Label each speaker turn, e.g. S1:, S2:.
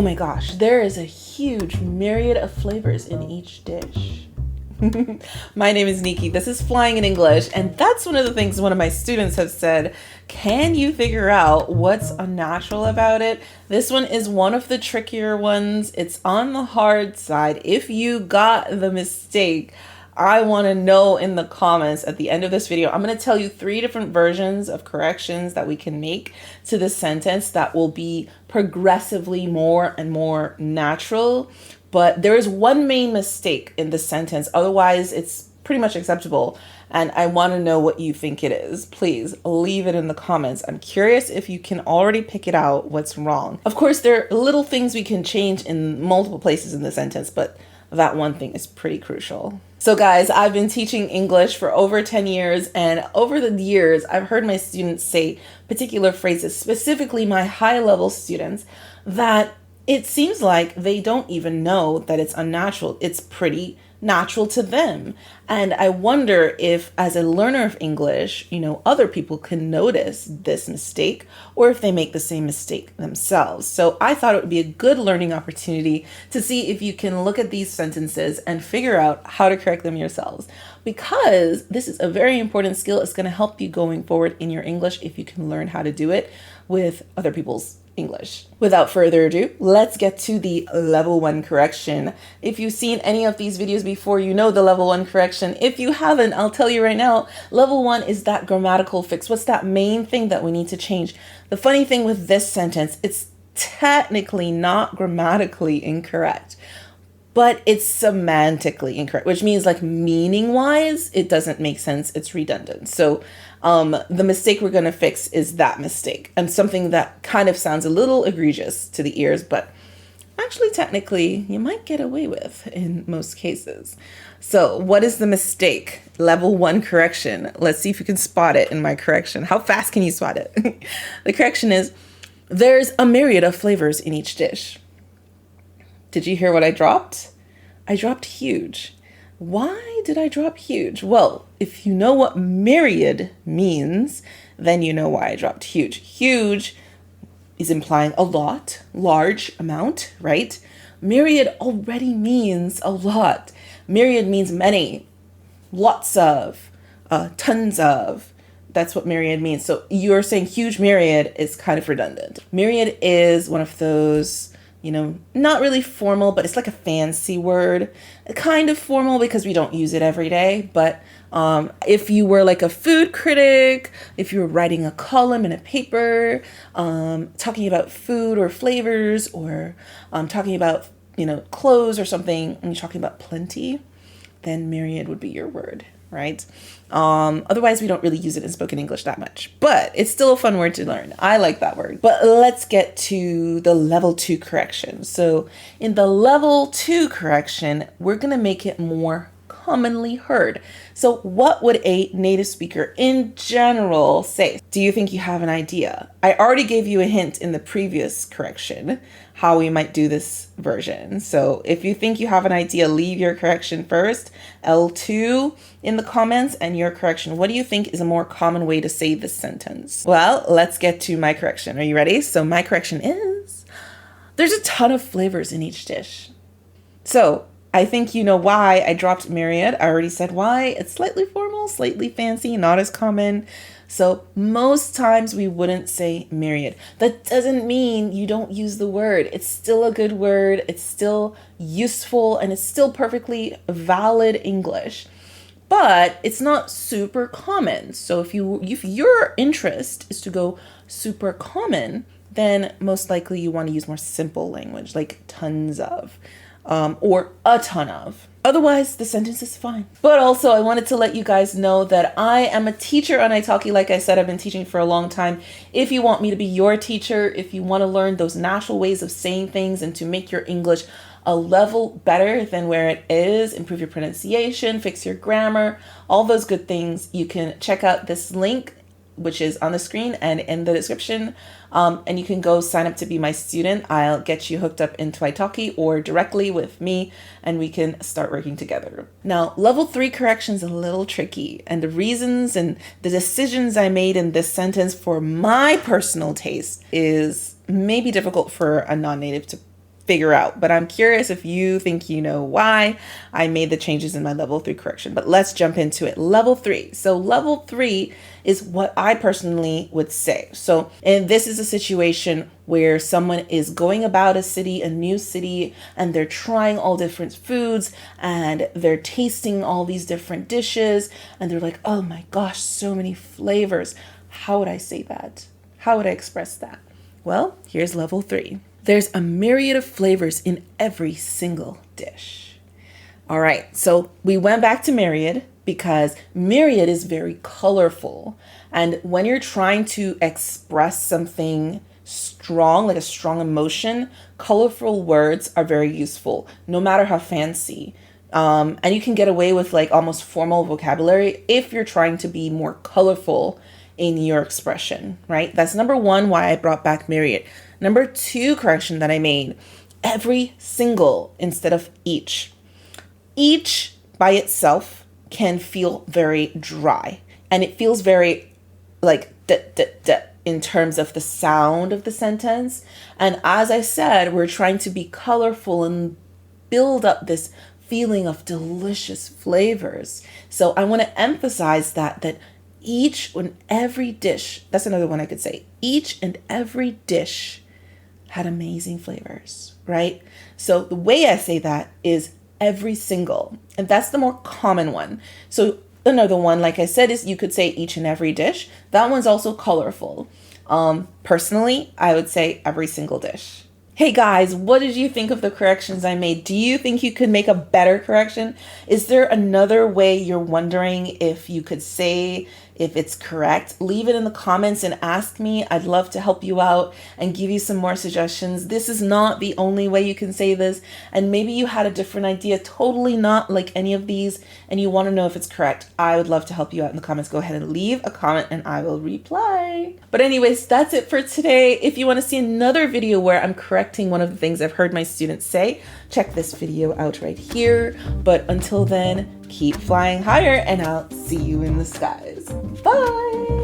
S1: Oh my gosh, there is a huge myriad of flavors in each dish. My name is Nikki. This is Flying in English, and that's one of the things one of my students have said. Can you figure out what's unnatural about it? This one is one of the trickier ones. It's on the hard side. If you got the mistake, I want to know in the comments at the end of this video. I'm going to tell you 3 different versions of corrections that we can make to this sentence that will be progressively more and more natural. But there is one main mistake in this sentence. Otherwise, it's pretty much acceptable. And I want to know what you think it is. Please leave it in the comments. I'm curious if you can already pick it out what's wrong. Of course, there are little things we can change in multiple places in the sentence, but that one thing is pretty crucial. So guys, I've been teaching English for over 10 years, and over the years, I've heard my students say particular phrases, specifically my high-level students, that it seems like they don't even know that it's unnatural. It's pretty natural to them. And I wonder if, as a learner of English, other people can notice this mistake, or if they make the same mistake themselves. So I thought it would be a good learning opportunity to see if you can look at these sentences and figure out how to correct them yourselves. Because this is a very important skill. It's going to help you going forward in your English if you can learn how to do it with other people's English. Without further ado, let's get to the level 1 correction. If you've seen any of these videos before, you know the level 1 correction. If you haven't, I'll tell you right now, level 1 is that grammatical fix. What's that main thing that we need to change? The funny thing with this sentence, it's technically not grammatically incorrect, but it's semantically incorrect, which means like meaning-wise, it doesn't make sense. It's redundant. So the mistake we're going to fix is that mistake, and something that kind of sounds a little egregious to the ears, but actually technically you might get away with in most cases. So what is the mistake? Level 1 correction. Let's see if you can spot it in my correction. How fast can you spot it? The correction is, there's a myriad of flavors in each dish. Did you hear what I dropped? I dropped huge. Why did I drop huge? Well, if you know what myriad means, then you know why I dropped huge. Huge is implying a lot, large amount, right? Myriad already means a lot. Myriad means many, lots of, tons of. That's what myriad means. So you're saying huge myriad is kind of redundant. Myriad is one of those, not really formal, but it's like a fancy word. Kind of formal because we don't use it every day. But if you were like a food critic, if you were writing a column in a paper, talking about food or flavors, or talking about, clothes or something, and you're talking about plenty, then myriad would be your word, right? Otherwise, we don't really use it in spoken English that much, but it's still a fun word to learn. I like that word. But let's get to the level 2 correction. So in the level 2 correction, we're going to make it more commonly heard. So what would a native speaker in general say? Do you think you have an idea? I already gave you a hint in the previous correction how we might do this version. So if you think you have an idea, leave your correction first, L2 in the comments, and your correction. What do you think is a more common way to say this sentence? Well, let's get to my correction. Are you ready? So my correction is, there's a ton of flavors in each dish. So I think you know why I dropped myriad. I already said why. It's slightly formal, slightly fancy, not as common. So most times we wouldn't say myriad. That doesn't mean you don't use the word. It's still a good word. It's still useful, and it's still perfectly valid English. But it's not super common. So if your interest is to go super common, then most likely you want to use more simple language, like tons of, or a ton of. Otherwise, the sentence is fine. But also, I wanted to let you guys know that I am a teacher on italki. Like I said, I've been teaching for a long time. If you want me to be your teacher, if you want to learn those natural ways of saying things and to make your English a level better than where it is, improve your pronunciation, fix your grammar, all those good things, you can check out this link, which is on the screen and in the description. And you can go sign up to be my student. I'll get you hooked up into italki or directly with me, and we can start working together. Now, level 3 correction is a little tricky, and the reasons and the decisions I made in this sentence for my personal taste is maybe difficult for a non-native to figure out, but I'm curious if you think you know why I made the changes in my level 3 correction. But let's jump into it. Level 3. So level 3 is what I personally would say. So, and this is a situation where someone is going about a new city, and they're trying all different foods and they're tasting all these different dishes, and they're like, oh my gosh, so many flavors. How would I say that? How would I express that? Well, here's level 3. There's a myriad of flavors in every single dish. All right, so we went back to myriad because myriad is very colorful. And when you're trying to express something strong, like a strong emotion, colorful words are very useful, no matter how fancy. And you can get away with like almost formal vocabulary if you're trying to be more colorful in your expression, right? That's number 1, why I brought back myriad. Number 2 correction that I made, every single instead of each. Each by itself can feel very dry, and it feels very like in terms of the sound of the sentence. And as I said, we're trying to be colorful and build up this feeling of delicious flavors. So I want to emphasize that each and every dish, that's another one I could say, each and every dish had amazing flavors, right? So the way I say that is every single, and that's the more common one. So another one, like I said, is you could say each and every dish. That one's also colorful. Personally, I would say every single dish. Hey guys, what did you think of the corrections I made? Do you think you could make a better correction? Is there another way you're wondering if you could say if it's correct? Leave it in the comments and ask me. I'd love to help you out and give you some more suggestions. This is not the only way you can say this, and maybe you had a different idea, totally not like any of these, and you want to know if it's correct. I would love to help you out in the comments. Go ahead and leave a comment and I will reply. But anyways, that's it for today. If you want to see another video where I'm correcting one of the things I've heard my students say, check this video out right here. But until then, keep flying higher, and I'll see you in the skies. Bye!